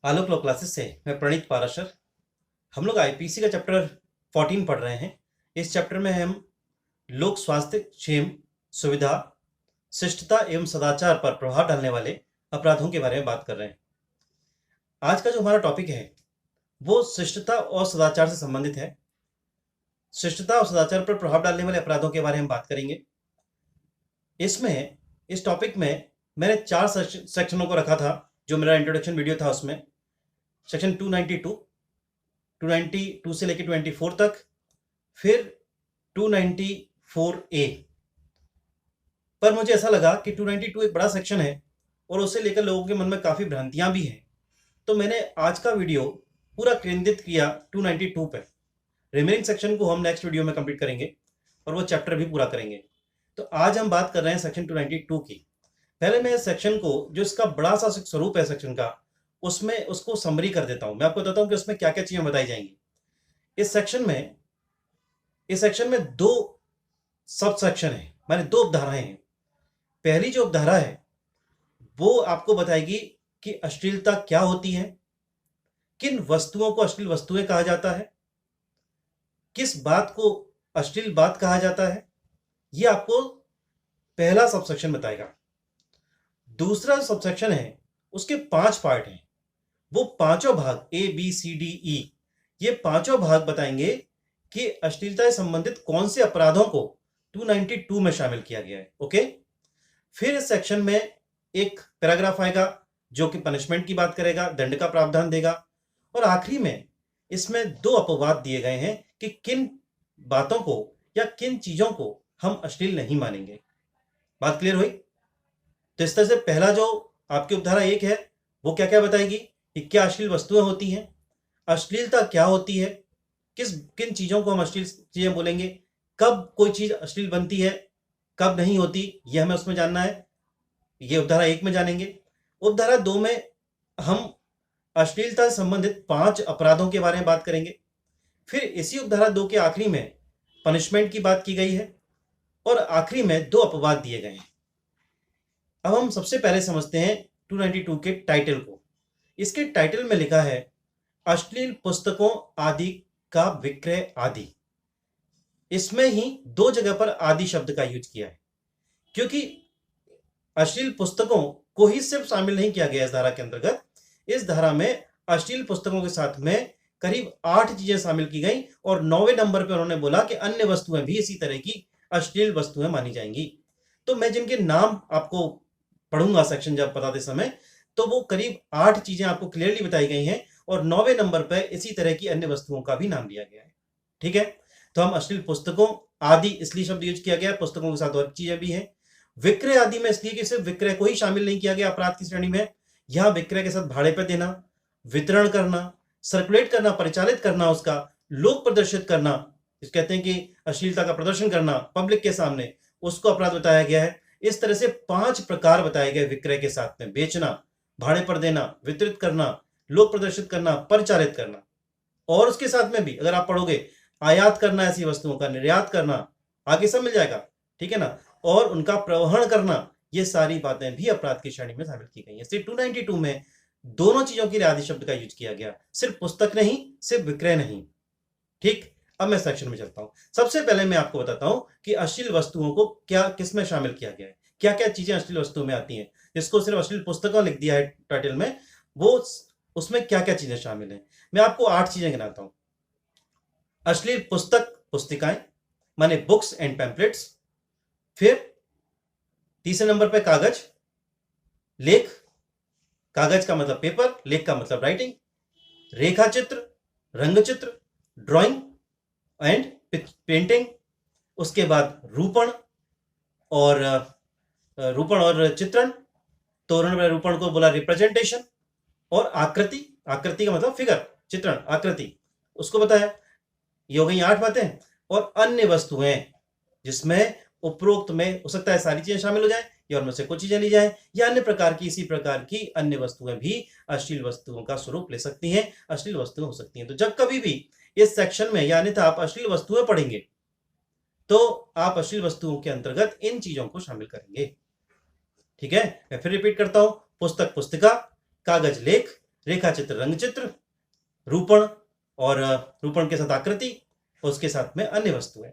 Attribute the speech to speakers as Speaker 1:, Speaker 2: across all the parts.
Speaker 1: आलोक law classes से मैं प्रणीत पाराशर। हम लोग आईपीसी का चैप्टर 14 पढ़ रहे हैं। इस चैप्टर में हम लोक स्वास्थ्य क्षेम सुविधा शिष्टता एवं सदाचार पर प्रभाव डालने वाले अपराधों के बारे में बात कर रहे हैं। आज का जो हमारा टॉपिक है वो शिष्टता और सदाचार से संबंधित है। शिष्टता और सदाचार पर प्रभाव डालने वाले अपराधों के बारे में बात करेंगे। इस टॉपिक में मैंने 4 सेक्शनों को रखा था। जो मेरा इंट्रोडक्शन वीडियो था उसमें सेक्शन 292 से लेकर 24 तक, फिर 294A। पर मुझे ऐसा लगा कि 292 एक बड़ा सेक्शन है और उसे लेकर लोगों के मन में काफ़ी भ्रांतियां भी हैं, तो मैंने आज का वीडियो पूरा केंद्रित किया 292 पर। रिमेनिंग सेक्शन को हम नेक्स्ट वीडियो में कंप्लीट करेंगे और वो चैप्टर भी पूरा करेंगे। तो आज हम बात कर रहे हैं सेक्शन 292 की। पहले मैं इस सेक्शन को, जो इसका बड़ा सा स्वरूप है सेक्शन का, उसमें उसको समरी कर देता हूं। मैं आपको बताता हूं कि उसमें क्या क्या चीजें बताई जाएंगी। इस सेक्शन में 2 सब सेक्शन है, माने 2 उपधाराएं हैं। पहली जो उपधारा है वो आपको बताएगी कि अश्लीलता क्या होती है, किन वस्तुओं को अश्लील वस्तुएं कहा जाता है, किस बात को अश्लील बात कहा जाता है, ये आपको पहला सबसेक्शन बताएगा। दूसरा सबसेक्शन है, उसके 5 पार्ट हैं। वो पांचों भाग ABCDE, ये पांचों भाग बताएंगे कि अश्लीलता से संबंधित कौन से अपराधों को 292 में शामिल किया गया है। ओके। फिर इस सेक्शन में एक पैराग्राफ आएगा जो कि पनिशमेंट की बात करेगा, दंड का प्रावधान देगा। और आखिरी में इसमें 2 अपवाद दिए गए हैं कि किन बातों को या किन चीजों को हम अश्लील नहीं मानेंगे। बात क्लियर हुई? तो इस तरह से पहला जो आपकी उपधारा 1 है वो क्या क्या बताएगी कि क्या अश्लील वस्तुएं होती हैं, अश्लीलता क्या होती है, किन चीजों को हम अश्लील चीजें बोलेंगे, कब कोई चीज अश्लील बनती है, कब नहीं होती, यह हमें उसमें जानना है। ये उपधारा 1 में जानेंगे। उपधारा 2 में हम अश्लीलता से संबंधित 5 अपराधों के बारे में बात करेंगे। फिर इसी उपधारा 2 के आखिरी में पनिशमेंट की बात की गई है और आखिरी में 2 अपवाद दिए गए हैं। अब हम सबसे पहले समझते हैं 292 के टाइटल को। इसके टाइटल में लिखा है अश्लील पुस्तकों आदि का विक्रय आदि। इसमें ही 2 जगह पर आदि शब्द का यूज किया है, क्योंकि अश्लील पुस्तकों को ही सिर्फ शामिल नहीं किया गया इस धारा के अंतर्गत। इस धारा में अश्लील पुस्तकों के साथ में करीब 8 चीजें शामिल की गई और 9वें नंबर पर उन्होंने बोला कि अन्य वस्तुएं भी इसी तरह की अश्लील वस्तुएं मानी जाएंगी। तो मैं जिनके नाम आपको पढ़ूंगा सेक्शन जब बताते समय, तो वो करीब 8 चीजें आपको क्लियरली बताई गई हैं और 9वें नंबर पर इसी तरह की अन्य वस्तुओं का भी नाम दिया गया है। ठीक है। तो हम अश्लील पुस्तकों आदि इसलिए शब्द यूज किया गया, पुस्तकों के साथ और चीजें भी हैं। विक्रय आदि में इसलिए कि सिर्फ विक्रय को ही शामिल नहीं किया गया अपराध की श्रेणी में। यहां विक्रय के साथ भाड़े पर देना, वितरण करना, सर्कुलेट करना, परिचालित करना, उसका लोक प्रदर्शित करना, कहते हैं कि अश्लीलता का प्रदर्शन करना पब्लिक के सामने, उसको अपराध बताया गया है। इस तरह से 5 प्रकार बताए गए विक्रय के साथ में: बेचना, भाड़े पर देना, वितरित करना, लोक प्रदर्शित करना, परिचालित करना। और उसके साथ में भी अगर आप पढ़ोगे, आयात करना ऐसी वस्तुओं का, निर्यात करना, आगे सब मिल जाएगा। ठीक है ना। और उनका प्रवहन करना, ये सारी बातें भी अपराध की श्रेणी में शामिल की गई है। इसलिए 292 में दोनों चीजों के लिए आदि शब्द का यूज किया गया, सिर्फ पुस्तक नहीं, सिर्फ विक्रय नहीं। ठीक। अब मैं सेक्शन में चलता हूं। सबसे पहले मैं आपको बताता हूं कि अश्लील वस्तुओं को क्या किसमें शामिल किया गया है, क्या क्या चीजें अश्लील वस्तुओं में आती हैं। जिसको सिर्फ अश्लील पुस्तकों लिख दिया है टाइटल में, वो उसमें क्या क्या चीजें शामिल हैं। मैं आपको 8 चीजें गिनाता हूं। अश्लील पुस्तक पुस्तिकाएं, माने बुक्स एंड पैम्पलेट्स। फिर तीसरे नंबर पे कागज, लेख, कागज का मतलब पेपर, लेख का मतलब राइटिंग, रेखा चित्र, रंग चित्र, ड्राइंग एंड पेंटिंग। उसके बाद रूपण और चित्रण, तो उन्होंने रूपण को बोला रिप्रेजेंटेशन। और आकृति, आकृति का मतलब फिगर, चित्रण, आकृति, उसको बताया। ये हो गई 8 बातें। और अन्य वस्तुएं, जिसमें उपरोक्त में हो सकता है सारी चीजें शामिल हो जाए या उनमें से कुछ चीजें ली जाए, या अन्य प्रकार की, इसी प्रकार की अन्य वस्तुएं भी अश्लील वस्तुओं का स्वरूप ले सकती हैं, अश्लील वस्तुएं हो सकती हैं। तो जब कभी भी इस सेक्शन में या अन्यथा आप अश्लील वस्तुएं पढ़ेंगे तो आप अश्लील वस्तुओं के अंतर्गत इन चीजों को शामिल करेंगे। ठीक है। मैं फिर रिपीट करता हूं: पुस्तक पुस्तिका, कागज लेख, रेखा चित्र रंग चित्र, रूपण और रूपण के साथ आकृति, उसके साथ में अन्य वस्तुएं।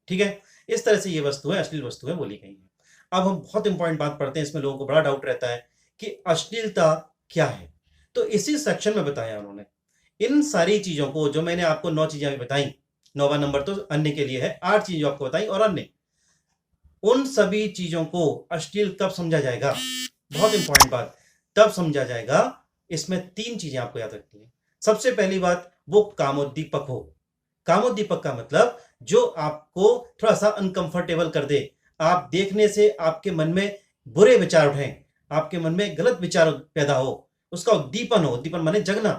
Speaker 1: ठीक है, इस तरह से ये वस्तुएं अश्लील वस्तुएं बोली गई हैं। अब हम बहुत इंपॉर्टेंट बात पढ़ते हैं, इसमें लोगों को बड़ा डाउट रहता है कि अश्लीलता क्या है। तो इसी सेक्शन में बताया उन्होंने इन सारी चीजों को, जो मैंने आपको 9 चीजें अभी बताई, 9वां नंबर तो अन्य के लिए है, 8 चीजें आपको बताई और अन्य, उन सभी चीजों को अश्लील कब समझा जाएगा, बहुत इंपॉर्टेंट बात, तब समझा जाएगा। इसमें 3 चीजें आपको याद रखनी है। सबसे पहली बात, वो कामोद्दीपक हो। कामोद्दीपक का मतलब जो आपको थोड़ा सा अनकंफर्टेबल कर दे, आप देखने से आपके मन में बुरे विचार उठें, आपके मन में गलत विचार पैदा हो, उसका उद्दीपन हो। उद्दीपन माने जगना।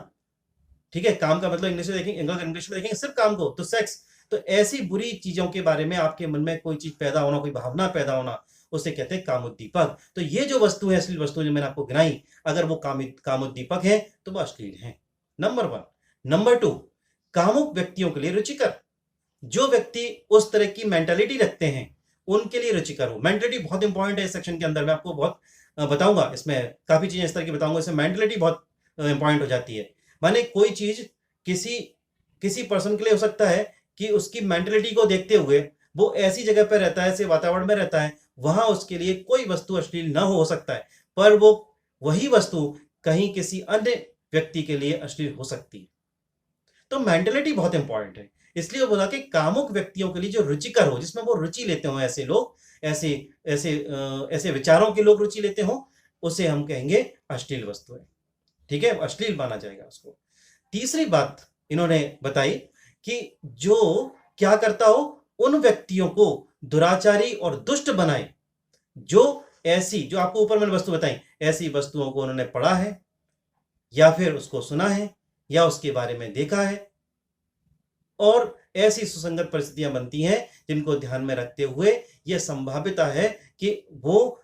Speaker 1: ठीक है, काम का मतलब इंग्लिश में देखेंगे, इंग्लिश में देखेंगे सिर्फ काम को, तो सेक्स। तो ऐसी बुरी चीजों के बारे में आपके मन में कोई चीज पैदा होना, कोई भावना पैदा होना, उसे कहते हैं कामोद्दीपक। तो ये जो वस्तु है, अश्लील वस्तु जो मैंने आपको गिनाई, अगर वो कामोद्दीपक है तो वो अश्लील है, नंबर 1। नंबर 2, कामुक व्यक्तियों के लिए रुचिकर। जो व्यक्ति उस तरह की मेंटालिटी रखते हैं उनके लिए रुचिकर हो। मेंटालिटी बहुत इंपॉर्टेंट है इस सेक्शन के अंदर, मैं आपको बहुत बताऊंगा, इसमें काफी चीजें इस तरह की बताऊंगा, इसमें मेंटालिटी बहुत इंपॉर्टेंट हो जाती है। माने कोई चीज किसी किसी पर्सन के लिए हो सकता है कि उसकी मेंटालिटी को देखते हुए वो ऐसी जगह पर रहता है, ऐसे वातावरण में रहता है, वहां उसके लिए कोई वस्तु अश्लील न हो सकता है, पर वो वही वस्तु कहीं किसी अन्य व्यक्ति के लिए अश्लील हो सकती है। तो मेंटालिटी बहुत इंपॉर्टेंट है, इसलिए वो बोला कि कामुक व्यक्तियों के लिए जो रुचिकर हो, जिसमें वो रुचि लेते हो, ऐसे लोग, ऐसे ऐसे ऐसे विचारों के लोग रुचि लेते हो, उसे हम कहेंगे अश्लील वस्तुएं। ठीक है, अश्लील माना जाएगा उसको। तीसरी बात इन्होंने बताई कि जो क्या करता हो, उन व्यक्तियों को दुराचारी और दुष्ट बनाए, जो ऐसी, जो आपको ऊपर मैंने वस्तु बताई, ऐसी वस्तुओं को उन्होंने पढ़ा है या फिर उसको सुना है या उसके बारे में देखा है, और ऐसी सुसंगत परिस्थितियां बनती हैं जिनको ध्यान में रखते हुए यह संभाव्यता है कि वो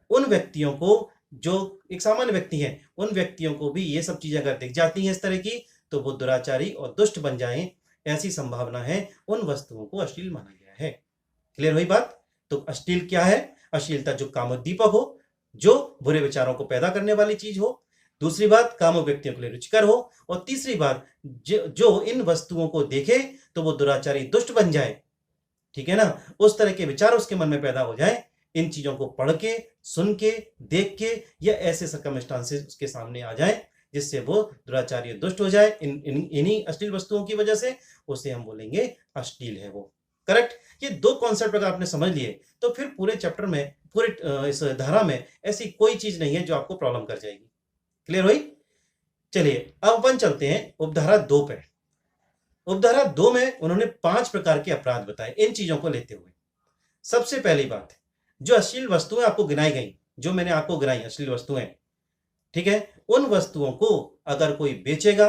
Speaker 1: उन व्यक्तियों को, जो एक सामान्य व्यक्ति हैं, उन व्यक्तियों को भी ये सब चीजें अगर दिख जाती हैं इस तरह की, तो वो दुराचारी और दुष्ट बन जाएं, ऐसी संभावना है। उन वस्तुओं को अश्लील माना गया है। क्लियर हुई बात? तो अश्लील क्या है? अश्लीलता जो कामोद्दीपक हो, जो बुरे विचारों को पैदा करने वाली चीज हो। दूसरी बात, कामुक व्यक्तियों के लिए रुचिकर हो। और तीसरी बात, जो इन वस्तुओं को देखे तो वो दुराचारी दुष्ट बन जाए। ठीक है ना, उस तरह के विचार उसके मन में पैदा हो जाए, इन चीजों को पढ़ के, सुन के, देख के, या ऐसे सर्कमस्टांसेस उसके सामने आ जाए जिससे वो दुराचारी दुष्ट हो जाए इन्हीं अश्लील वस्तुओं की वजह से, उसे हम बोलेंगे अश्लील है वो। करेक्ट? ये 2 कॉन्सेप्ट अगर आपने समझ लिए तो फिर पूरे चैप्टर में, पूरे इस धारा में ऐसी कोई चीज नहीं है जो आपको प्रॉब्लम कर जाएगी। क्लियर हुई? चलिए अब अपन चलते हैं उपधारा 2 पे। उपधारा 2 में उन्होंने 5 प्रकार के अपराध बताए इन चीजों को लेते हुए। सबसे पहली बात, जो अश्लील वस्तुएं आपको गिनाई गई, जो मैंने आपको गिनाई अश्लील वस्तुएं, ठीक है, उन वस्तुओं को अगर कोई बेचेगा,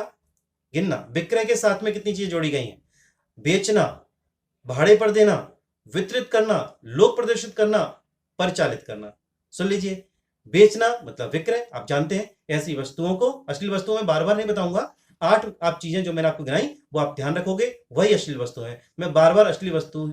Speaker 1: गिनना, विक्रय के साथ में कितनी चीजें जोड़ी गई हैं? बेचना, भाड़े पर देना, वितरित करना, लोक प्रदर्शित करना, परिचालित करना। सुन लीजिए, बेचना मतलब विक्रय, आप जानते हैं, ऐसी वस्तुओं को, अश्लील वस्तुओं में बार बार नहीं बताऊंगा, 8 आप चीजें जो मैंने आपको गिनाई वो आप ध्यान रखोगे, वही अश्लील वस्तु है। मैं बार बार अश्लील वस्तु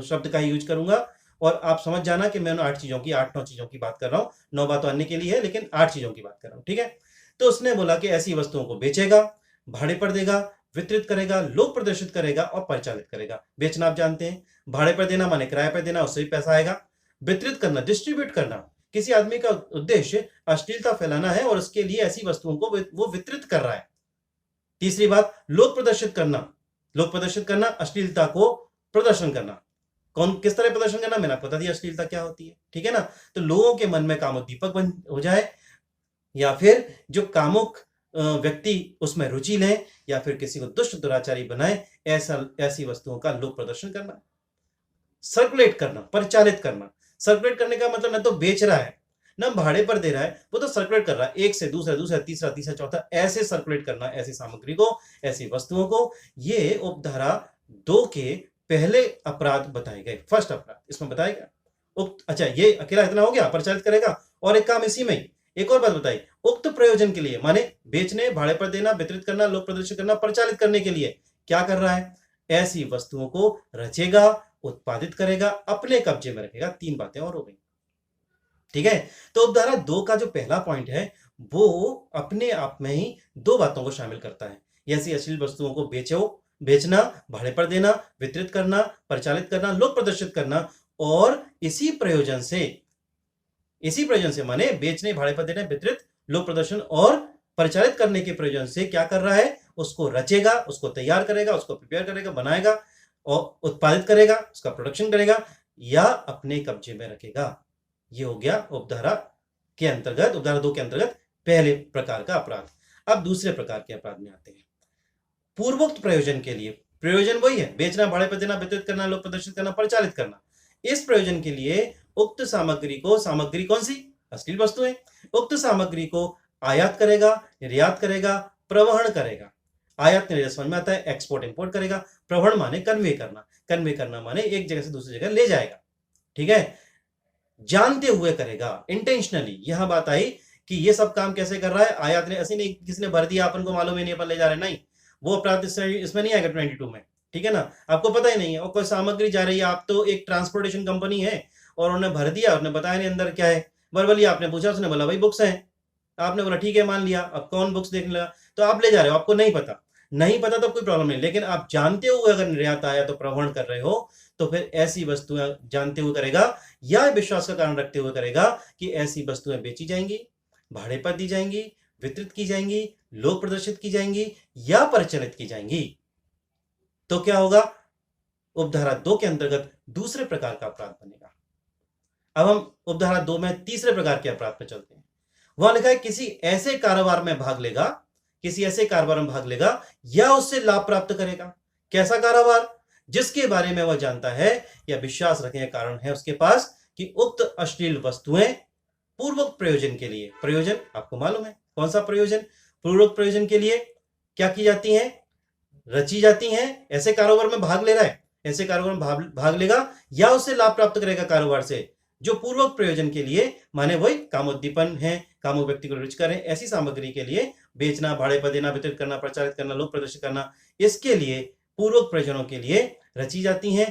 Speaker 1: शब्द का ही यूज करूंगा, और आप समझ जाना कि मैं उन 8 चीजों की, 8-9 चीजों की बात कर रहा हूं। 9 बात तो अन्य के लिए है, लेकिन 8 चीजों की बात कर रहा हूं। ठीक है, तो उसने बोला कि ऐसी वस्तुओं को बेचेगा, भाड़े पर देगा, वितरित करेगा, लोक प्रदर्शित करेगा और परिचालित करेगा। बेचना आप जानते हैं, भाड़े पर देना माने किराए पर देना, उससे भी पैसा आएगा। वितरित करना, डिस्ट्रीब्यूट करना, किसी आदमी का उद्देश्य अश्लीलता फैलाना है और उसके लिए ऐसी वस्तुओं को वो वितरित कर रहा है। तीसरी बात, लोक प्रदर्शित करना। लोक प्रदर्शित करना, अश्लीलता को प्रदर्शन करना। कौन किस तरह प्रदर्शन करना, मैंने आपको बता दिया अश्लीलता क्या होती है। ठीक है ना, तो लोगों के मन में कामोद्दीपक बन हो जाए, या फिर जो कामुक व्यक्ति उसमें रुचि लें, या फिर किसी को दुष्ट दुराचारी बनाए, ऐसी वस्तुओं का लोक प्रदर्शन करना। सर्कुलेट करना, परिचालित करना। सर्कुलेट करने का मतलब न तो बेच रहा है, न भाड़े पर दे रहा है, वो तो सर्कुलेट कर रहा है, एक से दूसरा, दूसरा तीसरा, तीसरा चौथा, ऐसे सर्कुलेट करना, ऐसी सामग्री को, ऐसी वस्तुओं को। ये उपधारा 2 के पहले अपराध बताए गए, फर्स्ट अपराध इसमें बताएगा। उक्त, अच्छा ये अकेला इतना हो गया, परिचालित करेगा। और एक काम इसी में ही, एक और बात बताई, उक्त प्रयोजन के लिए, माने बेचने, भाड़े पर देना, वितरित करना, लोक प्रदर्शित करना, परिचालित करने के लिए क्या कर रहा है? ऐसी वस्तुओं को रचेगा, उत्पादित करेगा, अपने कब्जे में रखेगा। 3 बातें और हो गई। ठीक है, तो उपधारा 2 का जो पहला पॉइंट है वो अपने आप में ही दो बातों को शामिल करता है। ऐसी अश्लील वस्तुओं को बेचना, भाड़े पर देना, वितरित करना, परिचालित करना, लोक प्रदर्शित करना, और इसी प्रयोजन से माने बेचने, भाड़े पर देने, वितरित, लोक प्रदर्शन और परिचालित करने के प्रयोजन से क्या कर रहा है, उसको रचेगा, उसको तैयार करेगा, उसको प्रिपेयर करेगा, बनाएगा और उत्पादित करेगा, उसका प्रोडक्शन करेगा या अपने कब्जे में रखेगा। ये हो गया उपधारा 2 के अंतर्गत पहले प्रकार का अपराध। अब दूसरे प्रकार के अपराध में आते हैं। पूर्वोक्त प्रयोजन के लिए, प्रयोजन वही है, बेचना, भाड़े पर देना, वितरित करना, लोक प्रदर्शित करना, परिचालित करना। इस प्रयोजन के लिए उक्त सामग्री कौन सी, अश्लील वस्तुएं, उक्त सामग्री को आयात करेगा, निर्यात करेगा, प्रवहन करेगा। आयात निर्यात समझ में आता है, एक्सपोर्ट इंपोर्ट करेगा। प्रवहन माने कन्वे करना माने एक जगह से दूसरी जगह ले जाएगा। ठीक है, जानते हुए करेगा, इंटेंशनली। यह बात आई कि ये सब काम कैसे कर रहा है, आयात ने ऐसे नहीं किसी ने भर दिया, अपन को मालूम ही नहीं, अपन ले जा रहे, नहीं, वो अपराध इसमें नहीं आएगा 22 में। ठीक है ना, आपको पता ही नहीं है और कोई सामग्री जा रही है, आप तो एक ट्रांसपोर्टेशन कंपनी है और उन्होंने भर दिया, उन्होंने बताया नहीं अंदर क्या है, वर्बली आपने पूछा, उसने बोला भाई बुक्स हैं, आपने बोला ठीक है मान लिया। अब कौन बुक्स देखने लगा, तो आप ले जा रहे हो, आपको नहीं पता तो कोई प्रॉब्लम नहीं, लेकिन आप जानते हुए अगर निर्यात आया तो प्रवहन कर रहे हो, तो फिर ऐसी वस्तुएं जानते हुए करेगा या विश्वास का कारण रखते हुए करेगा कि ऐसी वस्तुएं बेची जाएंगी, भाड़े पर दी जाएंगी, वितरित की जाएंगी, लोक प्रदर्शित की जाएंगी या परिचालित की जाएंगी, तो क्या होगा, उपधारा 2 के अंतर्गत दूसरे प्रकार का अपराध बनेगा। अब हम उपधारा 2 में तीसरे प्रकार के अपराध पर चलते हैं। वहां लिखा है किसी ऐसे कारोबार में भाग लेगा या उससे लाभ प्राप्त करेगा। कैसा कारोबार, जिसके बारे में वह जानता है या विश्वास रखने का कारण है उसके पास कि उक्त अश्लील वस्तुएं पूर्वोक्त प्रयोजन के लिए, प्रयोजन आपको मालूम है कौन सा प्रयोजन, पूर्वोक्त प्रयोजन के लिए क्या की जाती हैं, रची जाती हैं। ऐसे कारोबार में भाग ले रहा है, ऐसे कारोबार में भाग लेगा या उससे लाभ प्राप्त करेगा कारोबार से जो पूर्वक प्रयोजन के लिए, माने वही कामोद्दीपन है, कामो व्यक्ति को रुचिकर है, ऐसी सामग्री के लिए बेचना, भाड़े पर देना, वितरित करना, प्रचारित करना, लोक प्रदर्शित करना, इसके लिए पूर्वक प्रयोजनों के लिए रची जाती हैं,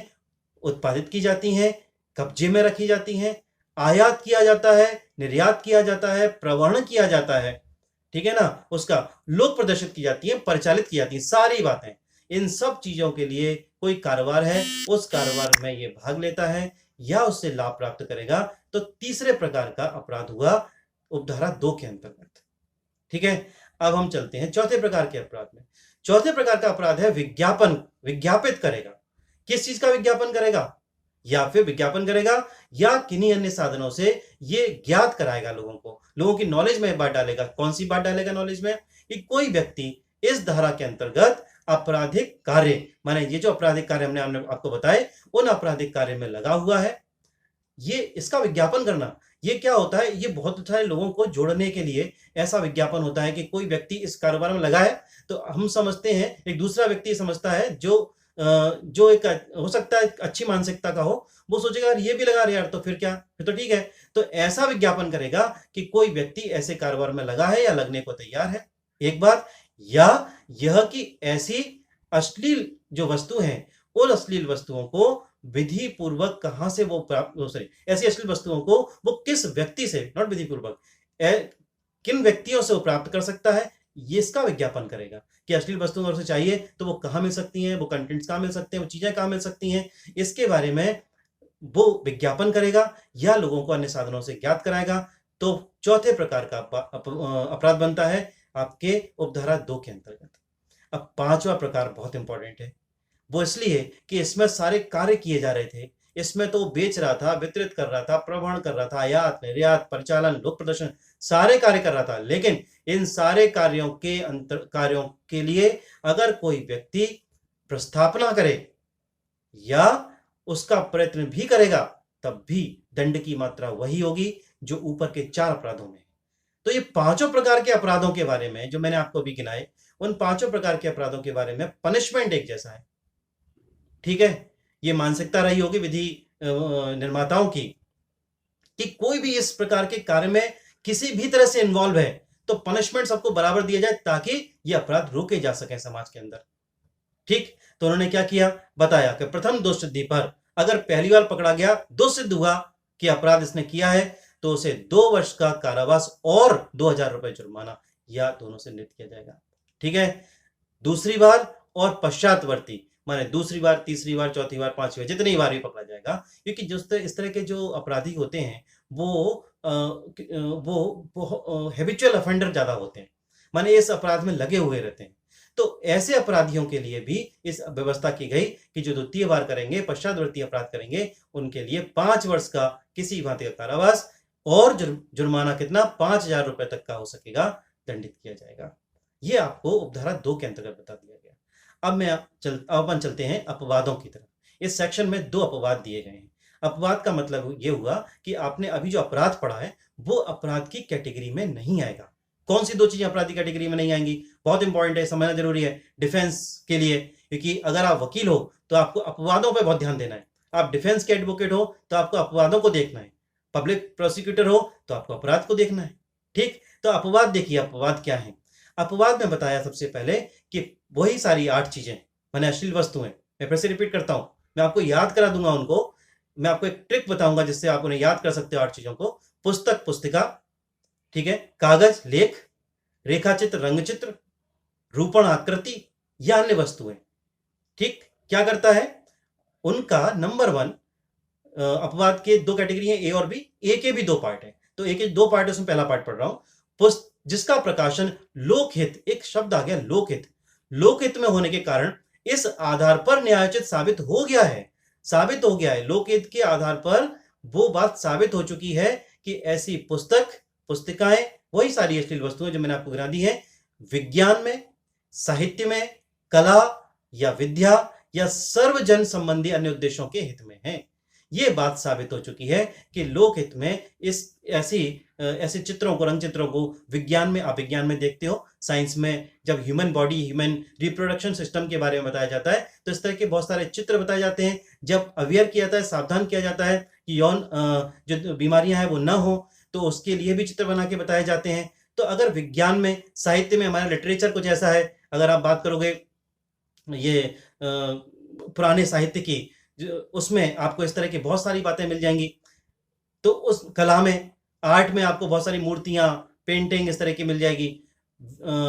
Speaker 1: उत्पादित की जाती हैं, कब्जे में रखी जाती हैं, आयात किया जाता है, निर्यात किया जाता है, प्रवहन किया जाता है, ठीक है ना, उसका लोक प्रदर्शित की जाती है, परिचालित की जाती है, सारी बातें। इन सब चीजों के लिए कोई कारोबार है, उस कारोबार में ये भाग लेता है या उससे लाभ प्राप्त करेगा, तो तीसरे प्रकार का अपराध हुआ उपधारा 2 के अंतर्गत। ठीक है, अब हम चलते हैं चौथे प्रकार के अपराध में। चौथे प्रकार का अपराध है विज्ञापित करेगा। किस चीज का विज्ञापन करेगा, या फिर विज्ञापन करेगा या किन्हीं अन्य साधनों से ये ज्ञात कराएगा लोगों की नॉलेज में बात डालेगा। कौन सी बात डालेगा नॉलेज में, कि कोई व्यक्ति इस धारा के अंतर्गत आपराधिक कार्य, माने ये जो आपराधिक कार्य हमने आपको बताए, उन आपराधिक कार्य में लगा हुआ है, ये इसका विज्ञापन करना। ये क्या होता है, ये बहुत सारे लोगों को जोड़ने के लिए ऐसा विज्ञापन होता है कि कोई व्यक्ति इस कारोबार में लगा है, तो हम समझते हैं, एक दूसरा व्यक्ति समझता है जो एक हो सकता है अच्छी मानसिकता का हो, वो सोचेगा यार ये भी लगा रहे यार, तो फिर क्या, फिर तो ठीक है। तो ऐसा विज्ञापन करेगा कि कोई व्यक्ति ऐसे कारोबार में लगा है या लगने को तैयार है, एक बात, या यह कि ऐसी अश्लील जो वस्तु है, उन अश्लील वस्तुओं को विधि पूर्वक कहां से वो प्राप्त, ऐसी अश्लील वस्तुओं को वो किस व्यक्ति से, नॉट विधि पूर्वक, किन व्यक्तियों से वो प्राप्त कर सकता है, ये इसका विज्ञापन करेगा कि अश्लील वस्तुएं अगर उसे चाहिए तो वो कहां मिल सकती हैं, वो कंटेंट्स कहां मिल सकते हैं, वो चीजें कहां मिल सकती हैं, इसके बारे में वो विज्ञापन करेगा या लोगों को अन्य साधनों से ज्ञात कराएगा। तो चौथे प्रकार का अपराध बनता है आपके उपधारा 2 के अंतर्गत। अब पांचवा प्रकार बहुत इंपॉर्टेंट है, वो इसलिए कि इसमें सारे कार्य किए जा रहे थे। इसमें तो बेच रहा था, वितरित कर रहा था, प्रवहन कर रहा था, आयात निर्यात, परिचालन, लोक प्रदर्शन, सारे कार्य कर रहा था। लेकिन इन सारे कार्यों के लिए अगर कोई व्यक्ति प्रस्थापना करे या उसका प्रयत्न भी करेगा, तब भी दंड की मात्रा वही होगी जो ऊपर के 4 अपराधों में। तो ये पांचों प्रकार के अपराधों के बारे में जो मैंने आपको अभी गिनाए, उन पांचों प्रकार के अपराधों के बारे में पनिशमेंट एक जैसा है। ठीक है, ये मानसिकता रही होगी विधि निर्माताओं की कि कोई भी इस प्रकार के कार्य में किसी भी तरह से इन्वॉल्व है तो पनिशमेंट सबको बराबर दिया जाए ताकि ये अपराध रोके जा सके समाज के अंदर। ठीक, तो उन्होंने क्या किया, बताया कि प्रथम दोष सिद्धि पर अगर पहली बार पकड़ा गया, दोष सिद्ध हुआ कि अपराध इसने किया है, तो उसे 2 वर्ष का कारावास और 2,000 रुपए जुर्माना या दोनों से नियुक्त किया जाएगा। ठीक है। दूसरी बार और पश्चातवर्ती, माने दूसरी बार, तीसरी बार, चौथी बार, पांचवी बार, जितनी बार भी पकड़ा जाएगा, क्योंकि इस तरह के जो अपराधी होते हैं वो हैबिचुअल अफेंडर ज्यादा होते हैं, माने इस अपराध में लगे हुए रहते हैं। तो ऐसे अपराधियों के लिए भी इस व्यवस्था की गई कि जो द्वितीय बार करेंगे, पश्चातवर्ती अपराध करेंगे, उनके लिए 5 वर्ष का किसी भांति का कारावास और जुर्माना कितना, 5,000 रुपए तक का हो सकेगा, दंडित किया जाएगा। ये आपको उपधारा 2 के अंतर्गत बता दिया गया। अब अपन चलते हैं अपवादों की तरफ। इस सेक्शन में 2 अपवाद दिए गए हैं। अपवाद का मतलब ये हुआ कि आपने अभी जो अपराध पढ़ा है वो अपराध की कैटेगरी में नहीं आएगा। कौन सी 2 चीजें अपराध की कैटेगरी में नहीं आएंगी, बहुत इंपॉर्टेंट है, समझना जरूरी है डिफेंस के लिए, क्योंकि अगर आप वकील हो तो आपको अपवादों पर बहुत ध्यान देना है। आप डिफेंस के एडवोकेट हो तो आपको अपवादों को देखना है, पब्लिक प्रोसिक्यूटर हो तो आपको अपराध को देखना है। ठीक, तो अपवाद देखिए, अपवाद क्या है। अपवाद में बताया सबसे पहले कि वही सारी 8 चीजें माने अश्लील वस्तुएं, मैं फिर से रिपीट करता हूं, मैं आपको याद करा दूंगा उनको, मैं आपको एक ट्रिक बताऊंगा जिससे आप उन्हें याद कर सकते हो 8 चीजों को। पुस्तक, पुस्तिका, ठीक है, कागज, लेख, रेखाचित्र, रंगचित्र, रूपण आकृति या अन्य वस्तुएं। ठीक, क्या करता है उनका नंबर 1, अपवाद के 2 कैटेगरी है, ए और बी। ए के भी 2 पार्ट है, तो ए के 2 पार्ट है, उसमें पहला पार्ट पढ़ रहा हूं। जिसका प्रकाशन लोकहित, एक शब्द आ गया लोकहित, लोकहित में होने के कारण इस आधार पर न्यायोचित साबित हो गया है, साबित हो गया है, लोकहित के आधार पर वो बात साबित हो चुकी है कि ऐसी पुस्तक, पुस्तिकाएं, वही सारी अश्लील वस्तुएं जो मैंने आपको गिना दी है, विज्ञान में, साहित्य में, कला या विद्या या सर्वजन संबंधी अन्य उद्देश्यों के हित में है। यह बात साबित हो चुकी है कि लोकहित में ऐसे चित्रों को, रंग चित्रों को विज्ञान में, आप विज्ञान में देखते हो, साइंस में जब human body, human reproduction system के बारे में बताया जाता है तो इस तरह के बहुत सारे चित्र बताए जाते हैं। जब अवेयर किया जाता है, सावधान किया जाता है कि यौन जो बीमारियां हैं वो ना हो, तो उसके लिए भी चित्र बना के बताए जाते हैं। तो अगर विज्ञान में, साहित्य में, हमारा लिटरेचर कुछ ऐसा है, अगर आप बात करोगे ये पुराने साहित्य की, उसमें आपको इस तरह की बहुत सारी बातें मिल जाएंगी। तो उस कला में, आर्ट में आपको बहुत सारी मूर्तियां, पेंटिंग इस तरह की मिल जाएगी।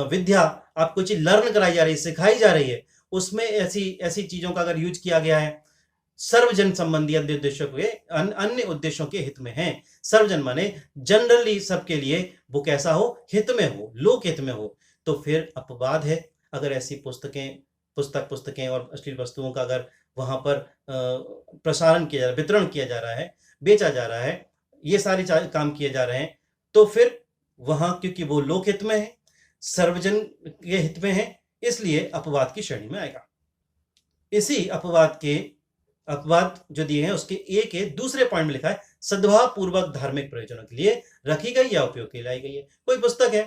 Speaker 1: विद्या, आपको चीज लर्न कराई जा रही है, सिखाई जा रही है, उसमें ऐसी चीजों का अगर यूज किया गया है, सर्वजन संबंधी अन्य उद्देश्यों के, अन्य उद्देश्यों के हित में है। सर्वजन माने जनरली सबके लिए, वो कैसा हो, हित में हो, लोक हित में हो, तो फिर अपवाद है। अगर ऐसी पुस्तकें और अश्लील वस्तुओं का अगर वहां पर प्रसारण किया जा रहा है, वितरण किया जा रहा है, बेचा जा रहा है, ये सारे काम किए जा रहे हैं, तो फिर वहां, क्योंकि वो लोक हित में है, सर्वजन के हित में है, इसलिए अपवाद की श्रेणी में आएगा। इसी अपवाद जो दिए हैं उसके ए के दूसरे पॉइंट में लिखा है, सद्भाव पूर्वक धार्मिक प्रयोजनों के लिए रखी गई या उपयोग के लिए लाई गई है। कोई पुस्तक है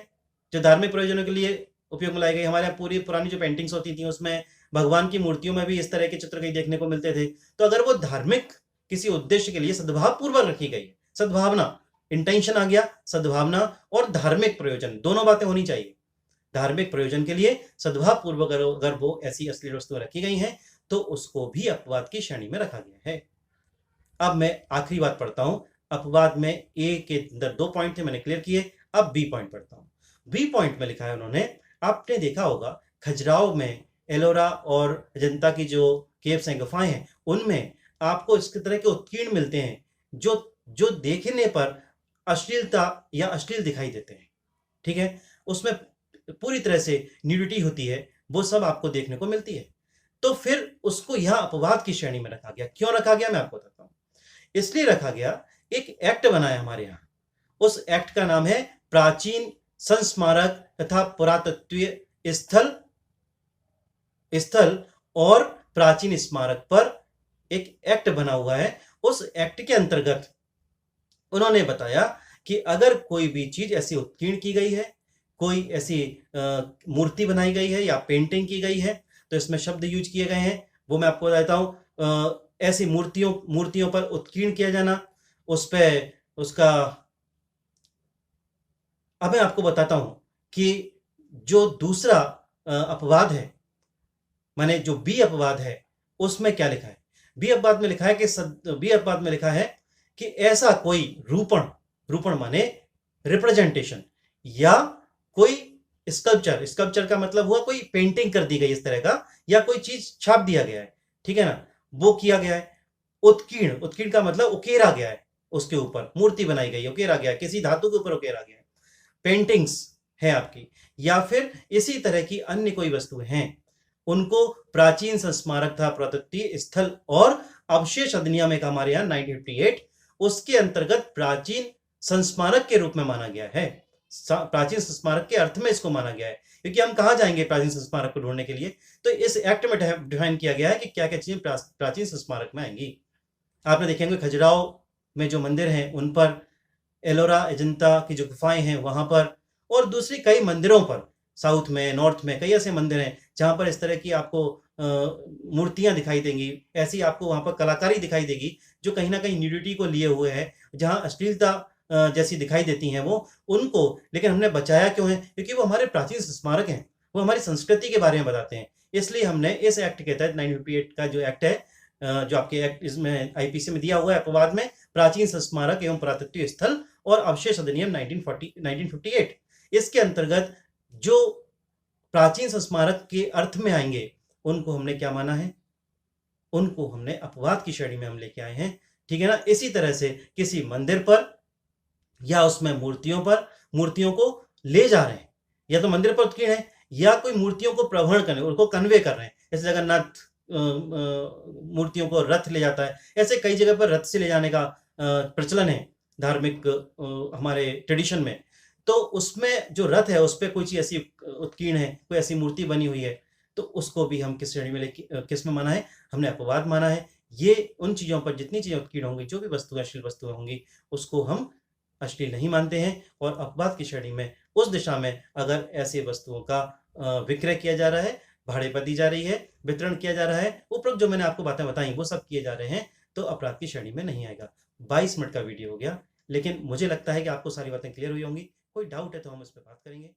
Speaker 1: जो धार्मिक प्रयोजनों के लिए उपयोग में लाई गई, हमारे यहाँ पूरी पुरानी जो पेंटिंग्स होती थी उसमें भगवान की मूर्तियों में भी इस तरह के चित्र कहीं देखने को मिलते थे। तो अगर वो धार्मिक किसी उद्देश्य के लिए सद्भाव पूर्वक रखी गई, सद्भावना, इंटेंशन आ गया, सद्भावना और धार्मिक प्रयोजन, दोनों बातें होनी चाहिए। धार्मिक प्रयोजन के लिए सद्भाव पूर्वक अगर वो ऐसी अश्लील वस्तुएं रखी गई हैं तो उसको भी अपवाद की श्रेणी में रखा गया है। अब मैं आखिरी बात पढ़ता हूं। अपवाद में ए के अंदर 2 पॉइंट थे, मैंने क्लियर किए। अब बी पॉइंट पढ़ता हूं। बी पॉइंट में लिखा है उन्होंने, आपने देखा होगा खजुराहो में एलोरा और अजंता की जो केव्स हैं, गुफाएं हैं, उनमें आपको इस तरह के उत्कीर्ण मिलते हैं जो देखने पर अश्लीलता या अश्लील दिखाई देते हैं। ठीक है, उसमें पूरी तरह से न्यूडिटी होती है, वो सब आपको देखने को मिलती है। तो फिर उसको यहां अपवाद की श्रेणी में रखा गया। क्यों रखा गया मैं आपको बताता हूं। इसलिए रखा गया, एक एक्ट बना है हमारे यहां, उस एक्ट का नाम है प्राचीन संस्मारक तथा पुरातत्वीय स्थल और प्राचीन स्मारक पर एक एक्ट बना हुआ है। उस एक्ट के अंतर्गत उन्होंने बताया कि अगर कोई भी चीज ऐसी उत्कीर्ण की गई है, कोई ऐसी मूर्ति बनाई गई है या पेंटिंग की गई है, तो इसमें शब्द यूज किए गए हैं, वो मैं आपको बताता हूं। ऐसी मूर्तियों पर उत्कीर्ण किया जाना, उस पे उसका, अब मैं आपको बताता हूं कि जो दूसरा अपवाद है, माने जो बी अपवाद है, उसमें क्या लिखा है। बी अपवाद में लिखा है कि ऐसा कोई रूपण, रूपण माने रिप्रेजेंटेशन, या कोई स्कल्पचर, स्कल्पचर का मतलब हुआ कोई पेंटिंग कर दी गई इस तरह का, या कोई चीज छाप दिया गया है, ठीक है ना, वो किया गया है। उत्कीर्ण, उत्कीर्ण का मतलब उकेरा गया है, उसके ऊपर मूर्ति बनाई गई है, उकेरा गया है, किसी धातु के ऊपर उकेरा गया है। पेंटिंग्स है आपकी, या फिर इसी तरह की अन्य कोई वस्तु हैं, उनको प्राचीन संस्मारक तथा पुरातत्वीय स्थल और अवशेष अधिनियम एक हमारे यहाँ 1958, उसके अंतर्गत प्राचीन संस्मारक के रूप में माना गया है। प्राचीन संस्मारक के अर्थ में इसको माना गया है, क्योंकि हम कहाँ जाएंगे प्राचीन संस्मारक को ढूंढने के लिए, तो इस एक्ट में डिफाइन किया गया है कि क्या क्या चीजें प्राचीन संस्मारक में आएंगी। आपने देखेंगे खजुराहो में जो मंदिर हैं उन पर, एलोरा अजंता की जो गुफाएं हैं वहां पर, और दूसरी कई मंदिरों पर, साउथ में, नॉर्थ में कई ऐसे मंदिर हैं जहां पर इस तरह की आपको मूर्तियां दिखाई देंगी, ऐसी आपको वहां पर कलाकारी दिखाई देगी जो कहीं ना कहीं न्यूडिटी को लिए हुए है, जहां अश्लीलता जैसी दिखाई देती हैं वो, उनको लेकिन हमने बचाया क्यों है? क्योंकि वो हमारे प्राचीन स्मारक हैं, वो हमारी संस्कृति के बारे में बताते हैं। इसलिए हमने इस एक्ट के तहत 958 का जो एक्ट है, जो आपके एक्ट इसमें आईपीसी में दिया हुआ है अपवाद में, प्राचीन स्मारक एवं पुरातत्वीय स्थल और अवशेष अधिनियम 1958, इसके अंतर्गत जो प्राचीन स्मारक के अर्थ में आएंगे उनको हमने क्या माना है? उनको हमने अपवाद की श्रेणी में हम लेके आए हैं, ठीक है ना। इसी तरह से किसी मंदिर पर या उसमें मूर्तियों पर, मूर्तियों को ले जा रहे हैं, या तो मंदिर पर उत्कीर्ण है या कोई मूर्तियों को प्रवहन करने, उनको कन्वे कर रहे हैं, जैसे जगन्नाथ मूर्तियों को रथ ले जाता है, ऐसे कई जगह पर रथ से ले जाने का प्रचलन है धार्मिक हमारे ट्रेडिशन में। तो उसमें जो रथ है उस पर कोई चीज ऐसी उत्कीर्ण है, कोई ऐसी मूर्ति बनी हुई है, तो उसको भी हम किस श्रेणी में किस में माना है? हमने अपवाद माना है। ये उन चीजों पर जितनी चीजें उत्कीर्ण होंगी, जो भी वस्तुएं अश्लील वस्तुएं होंगी, उसको हम अश्लील नहीं मानते हैं, और अपवाद की श्रेणी में उस दिशा में अगर ऐसी वस्तुओं का विक्रय किया जा रहा है, भाड़े पर दी जा रही है, वितरण किया जा रहा है, उपरोक्त जो मैंने आपको बातें बताई वो सब किए जा रहे हैं, तो अपराध की श्रेणी में नहीं आएगा। 22 मिनट का वीडियो हो गया, लेकिन मुझे लगता है कि आपको सारी बातें क्लियर हुई होंगी। कोई डाउट है तो हम इस पर बात करेंगे।